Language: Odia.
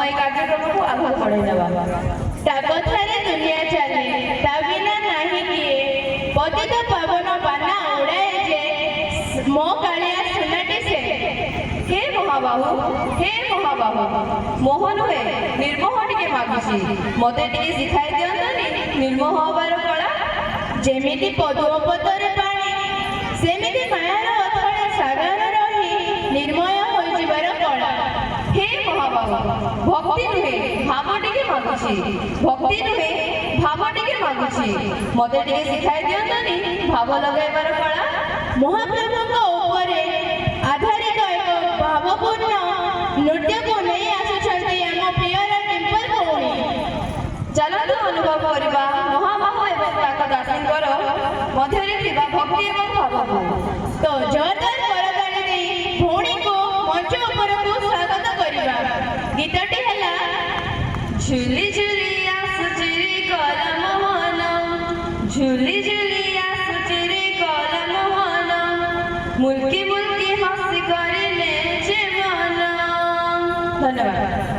এই କାର୍ଯ୍ୟକ୍ରମକୁ ଆଗକୁ ବଢ଼େଇ ନେବା। ତା କଥାରେ ଦୁନିଆ ଚାଲେ, ତା ବିନା ନାହିଁ କିଏ। ପତିତ ପାବନ ବାନା ଉଡ଼ାଏ ଯେ, ମୋ କାଳିଆ ସୁନାଟି ସେ। ହେ ମହାବାହୁ, ହେ ମହାବାହୁ, ମୋହ ନୁହେଁ ନିର୍ମୋହ ଟିକେ ମାଗୁଛି, ମତେ ଟିକେ ଶିଖାଇ ଦିଅନ୍ତନି ନିର୍ମୋହ ହବାର କଳା। ଯେମିତି ପଦ୍ମ ପତରେ ପାଣି, ସେମିତି ମାୟାର ଅଥଳେ ସାଗର ରହି ନିର୍ମୟ ହୋଇଯିବାର କଳା। ହେ ମହାବାହୁ, ଭକ୍ତି ନୁହେଁ ଭାବ ଟିକେ ମାଗୁଛି, ଭକ୍ତି ନୁହେଁ ଭାବ ଟିକେ ମାଗୁଛି, ମତେ ଟିକେ ଶିଖାଇ ଦିଅନ୍ତନି ଭାବ ଲଗାଇବାର କଳା। ମହାପ୍ରଭୁଙ୍କ ଉପରେ ଆଧାରିତ ଏକ ଭାବପୂର୍ଣ୍ଣ ନୃତ୍ୟକୁ ନେଇ ଆସୁଛନ୍ତି ଆମ ପ୍ରିୟର ଡିମ୍ପଲ ଭଉଣୀ। ଚାଲନ୍ତୁ ଅନୁଭବ କରିବା ମହାବାହୁ ଏବଂ ତାଙ୍କ ଦାସୀଙ୍କର ମଧ୍ୟରେ ଥିବା ଭକ୍ତି ଏବଂ ଭାବକୁ। ତ ଜୋରଦାର କରତାଳି ଦେଇ ଭଉଣୀକୁ ମଞ୍ଚ ଉପରକୁ ସ୍ୱାଗତ କରିବା। ଗୀତଟି ହେଲା ଝୁଲି ଝୁଲି ଆସୁଛି ରେ କଲ ମୋହନ, ଝୁଲି ଝୁଲି ଆସୁଛି ରେ କଲ ମୋହନ, ମୁଲ୍କି ମୁଲ୍କି ହସି କରିଲେ ଯେ ମନ। ଧନ୍ୟବାଦ।